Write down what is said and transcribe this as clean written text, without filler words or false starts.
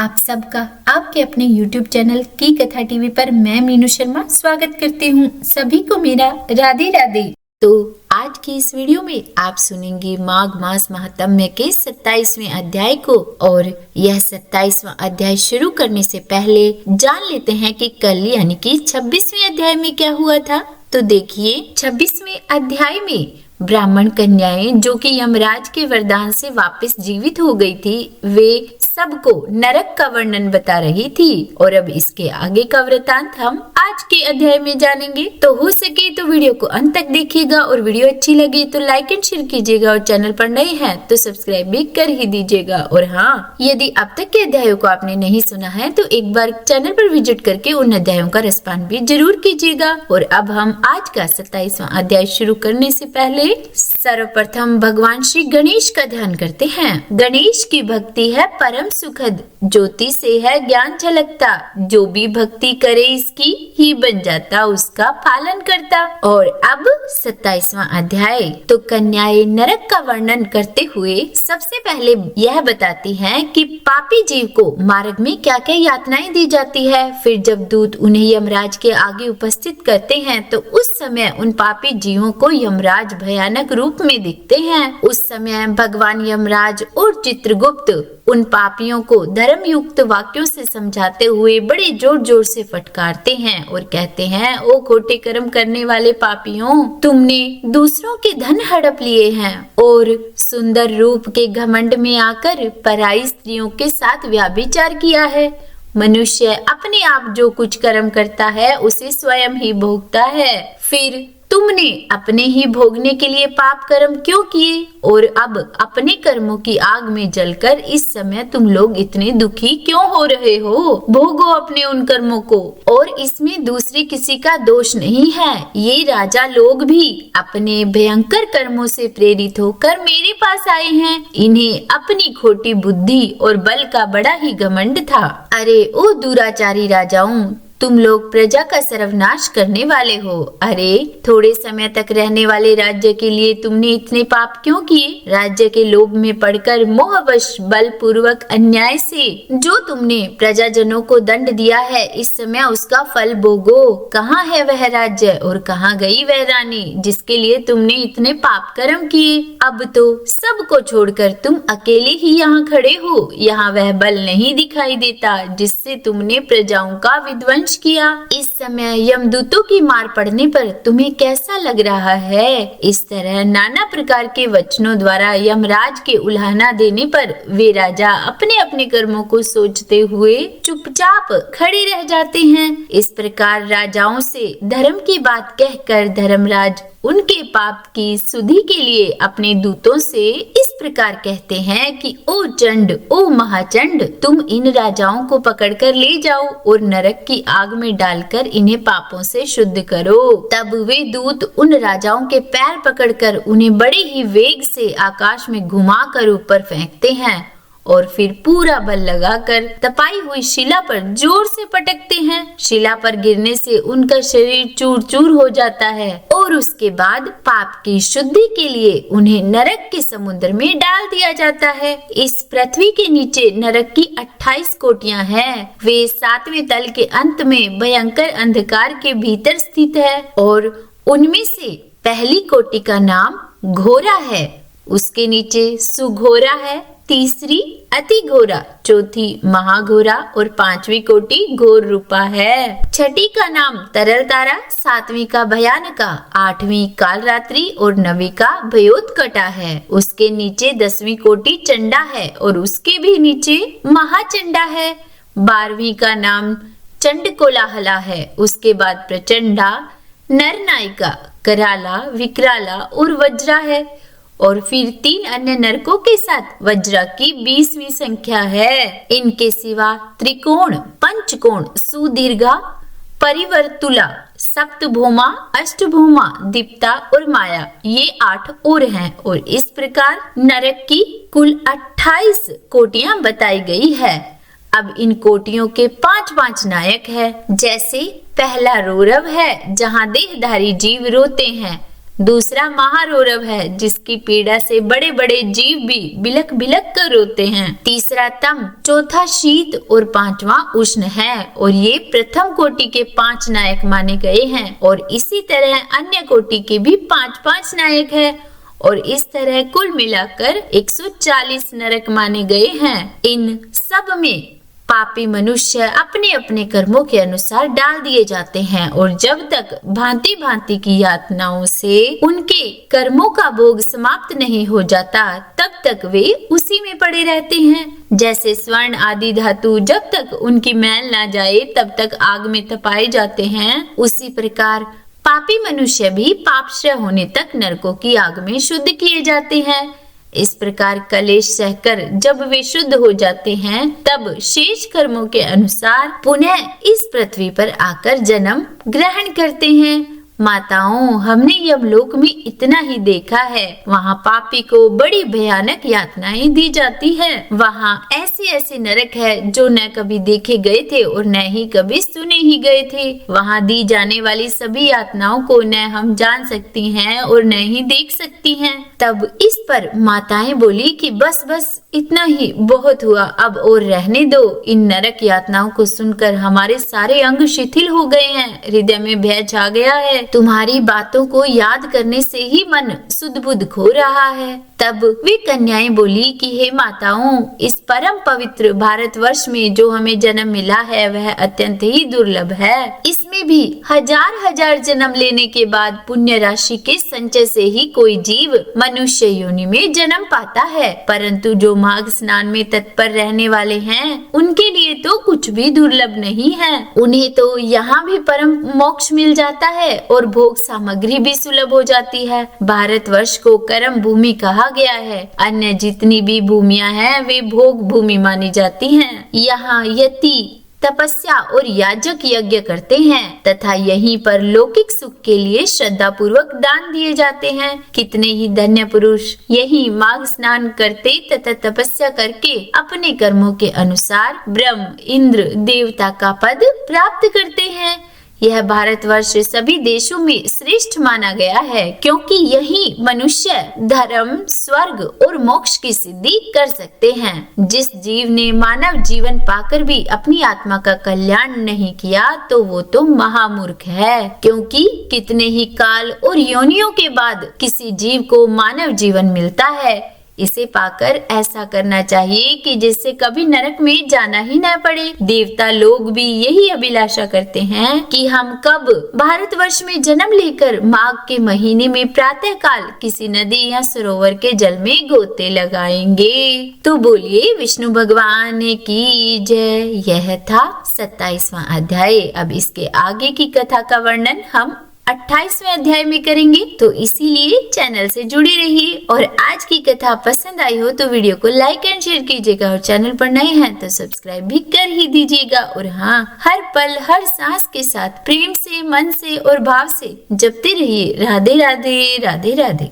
आप सबका आपके अपने YouTube चैनल की कथा टीवी पर मैं मीनू शर्मा स्वागत करती हूँ। सभी को मेरा राधे राधे। तो आज की इस वीडियो में आप सुनेंगे माघ मास महात्म्य के 27वें अध्याय को। और यह 27वां अध्याय शुरू करने से पहले जान लेते हैं कि कल यानी कि 26वें अध्याय में क्या हुआ था। तो देखिए 26वें अध्याय में ब्राह्मण कन्याएं जो कि यमराज के वरदान से वापस जीवित हो गई थी, वे सबको नरक का वर्णन बता रही थी। और अब इसके आगे का वृतांत हम आज के अध्याय में जानेंगे। तो हो सके तो वीडियो को अंत तक देखिएगा और वीडियो अच्छी लगे तो लाइक एंड शेयर कीजिएगा और चैनल पर नए हैं तो सब्सक्राइब भी कर ही दीजिएगा। और हाँ, यदि अब तक के अध्यायों को आपने नहीं सुना है तो एक बार चैनल पर विजिट करके उन अध्यायों का रसपान भी जरूर कीजिएगा। और अब हम आज का 27वां अध्याय शुरू करने से पहले सर्वप्रथम भगवान श्री गणेश का ध्यान करते हैं। गणेश की भक्ति है परम सुखद, ज्योति से है ज्ञान झलकता, जो भी भक्ति करे इसकी ही बन जाता उसका पालन करता। और अब 27वां अध्याय तो कन्याएं नरक का वर्णन करते हुए सबसे पहले यह बताती हैं कि पापी जीव को मार्ग में क्या क्या यातनाएं दी जाती है। फिर जब दूत उन्हें यमराज के आगे उपस्थित करते हैं तो उस समय उन पापी जीवों को यमराज भयानक रूप में दिखते हैं। उस समय भगवान यमराज और चित्रगुप्त उन पापियों को धर्म युक्त वाक्यों से समझाते हुए बड़े जोर जोर से फटकारते हैं और कहते हैं, ओ खोटे कर्म करने वाले पापियों, तुमने दूसरों के धन हड़प लिए हैं और सुंदर रूप के घमंड में आकर पराई स्त्रियों के साथ व्यभिचार किया है। मनुष्य अपने आप जो कुछ कर्म करता है उसे स्वयं ही भोगता है। फिर तुमने अपने ही भोगने के लिए पाप कर्म क्यों किए और अब अपने कर्मों की आग में जलकर इस समय तुम लोग इतने दुखी क्यों हो रहे हो। भोगो अपने उन कर्मों को। और इसमें दूसरे किसी का दोष नहीं है। ये राजा लोग भी अपने भयंकर कर्मों से प्रेरित होकर मेरे पास आए हैं। इन्हें अपनी खोटी बुद्धि और बल का बड़ा ही घमंड था। अरे ओ दुराचारी राजाओं, तुम लोग प्रजा का सर्वनाश करने वाले हो। अरे थोड़े समय तक रहने वाले राज्य के लिए तुमने इतने पाप क्यों किए। राज्य के लोभ में पड़कर मोहवश बलपूर्वक अन्याय से जो तुमने प्रजाजनों को दंड दिया है, इस समय उसका फल भोगो। कहाँ है वह राज्य और कहाँ गई वह रानी जिसके लिए तुमने इतने पाप कर्म किए। अब तो सबको छोड़कर तुम अकेले ही यहाँ खड़े हो। यहाँ वह बल नहीं दिखाई देता जिससे तुमने प्रजाओं का विध्वंस किया। इस समय यमदूतों की मार पड़ने पर तुम्हें कैसा लग रहा है। इस तरह नाना प्रकार के वचनों द्वारा यमराज के उल्हाना देने पर वे राजा अपने अपने कर्मों को सोचते हुए चुपचाप खड़े रह जाते हैं। इस प्रकार राजाओं से धर्म की बात कहकर धर्मराज उनके पाप की सुधि के लिए अपने दूतों से इस प्रकार कहते हैं कि ओ चंड, ओ महाचंड, तुम इन राजाओं को पकड़कर ले जाओ और नरक की आग में डालकर इन्हें पापों से शुद्ध करो। तब वे दूत उन राजाओं के पैर पकड़कर उन्हें बड़े ही वेग से आकाश में घुमाकर ऊपर फेंकते हैं और फिर पूरा बल लगाकर तपाई हुई शिला पर जोर से पटकते हैं। शिला पर गिरने से उनका शरीर चूर चूर हो जाता है और उसके बाद पाप की शुद्धि के लिए उन्हें नरक के समुद्र में डाल दिया जाता है। इस पृथ्वी के नीचे नरक की 28 कोटियां हैं। वे 7वें तल के अंत में भयंकर अंधकार के भीतर स्थित है और उनमें से पहली कोटि का नाम घोरा है, उसके नीचे सुघोरा है, तीसरी अति घोरा, चौथी महाघोरा और 5वीं कोटि घोर रूपा है। छठी का नाम तरल तारा, 7वीं का भयानका, 8वीं काल रात्रि और 9वीं का भयोत्कटा है। उसके नीचे 10वीं कोटि चंडा है और उसके भी नीचे महाचंडा है। 12वीं का नाम चंड कोलाहला है। उसके बाद प्रचंडा, नरनायिका, कराला, विकराला और वज्रा है। और फिर 3 अन्य नरकों के साथ वज्रा की 20वीं संख्या है। इनके सिवा त्रिकोण, पंचकोण, सुदीर्घा, परिवर्तुला, सप्तभौमा, अष्टभौमा, दीप्ता और माया, ये 8 और हैं। और इस प्रकार नरक की कुल 28 कोटियां बताई गई है। अब इन कोटियों के 5-5 नायक है। जैसे पहला रौरव है, जहाँ देहधारी जीव रोते हैं। दूसरा महारौरव है, जिसकी पीड़ा से बड़े बड़े जीव भी बिलक बिलक कर रोते हैं। तीसरा तम, चौथा शीत और पांचवा उष्ण है, और ये प्रथम कोटि के 5 नायक माने गए हैं, और इसी तरह अन्य कोटि के भी 5-5 नायक है, और इस तरह कुल मिलाकर 140 नरक माने गए हैं। इन सब में पापी मनुष्य अपने अपने कर्मों के अनुसार डाल दिए जाते हैं, और जब तक भांति भांति की यातनाओं से उनके कर्मों का भोग समाप्त नहीं हो जाता, तब तक वे उसी में पड़े रहते हैं। जैसे स्वर्ण आदि धातु जब तक उनकी मैल ना जाए तब तक आग में तपाए जाते हैं, उसी प्रकार पापी मनुष्य भी पापश्रय होने तक नरकों की आग में शुद्ध किए जाते हैं। इस प्रकार कलेश सहकर जब वे शुद्ध हो जाते हैं, तब शेष कर्मों के अनुसार पुनः इस पृथ्वी पर आकर जन्म ग्रहण करते हैं। माताओं, हमने यमलोक में इतना ही देखा है, वहाँ पापी को बड़ी भयानक यातनाएं दी जाती है। वहाँ ऐसे ऐसे नरक है जो न कभी देखे गए थे और न ही कभी सुने ही गए थे। वहाँ दी जाने वाली सभी यातनाओं को न हम जान सकती हैं और न ही देख सकती हैं। तब इस पर माताएं बोली कि बस बस इतना ही बहुत हुआ, अब और रहने दो। इन नरक यातनाओं को सुनकर हमारे सारे अंग शिथिल हो गए हैं, हृदय में भय छा गया है। तुम्हारी बातों को याद करने से ही मन सुध बुध खो रहा है। तब वे कन्याएं बोली कि हे माताओं, इस परम पवित्र भारतवर्ष में जो हमें जन्म मिला है वह अत्यंत ही दुर्लभ है। इसमें भी हजार हजार जन्म लेने के बाद पुण्य राशि के संचय से ही कोई जीव मनुष्य योनि में जन्म पाता है, परंतु जो माघ स्नान में तत्पर रहने वाले हैं उनके लिए तो कुछ भी दुर्लभ नहीं है। उन्हें तो यहाँ भी परम मोक्ष मिल जाता है और भोग सामग्री भी सुलभ हो जाती है। भारतवर्ष को कर्म भूमि कहा गया है। अन्य जितनी भी भूमियां हैं वे भोग भूमि मानी जाती हैं। यहाँ यति तपस्या और याजक यज्ञ करते हैं तथा यहीं पर लौकिक सुख के लिए श्रद्धा पूर्वक दान दिए जाते हैं। कितने ही धन्य पुरुष यही माघ स्नान करते तथा तपस्या करके अपने कर्मों के अनुसार ब्रह्म, इंद्र, देवता का पद प्राप्त करते हैं। यह भारतवर्ष सभी देशों में श्रेष्ठ माना गया है, क्योंकि यही मनुष्य धर्म, स्वर्ग और मोक्ष की सिद्धि कर सकते हैं। जिस जीव ने मानव जीवन पाकर भी अपनी आत्मा का कल्याण नहीं किया तो वो तो महामूर्ख है, क्योंकि कितने ही काल और योनियों के बाद किसी जीव को मानव जीवन मिलता है। इसे पाकर ऐसा करना चाहिए कि जिससे कभी नरक में जाना ही न पड़े। देवता लोग भी यही अभिलाषा करते हैं कि हम कब भारतवर्ष में जन्म लेकर माघ के महीने में प्रातः काल किसी नदी या सरोवर के जल में गोते लगाएंगे। तो बोलिए विष्णु भगवान की जय। यह था 27वां अध्याय। अब इसके आगे की कथा का वर्णन हम 28वें अध्याय में करेंगे, तो इसीलिए चैनल से जुड़े रहिए। और आज की कथा पसंद आई हो तो वीडियो को लाइक एंड शेयर कीजिएगा, और चैनल पर नए हैं तो सब्सक्राइब भी कर ही दीजिएगा। और हाँ, हर पल हर सांस के साथ प्रेम से, मन से और भाव से जपते रहिए राधे राधे राधे राधे।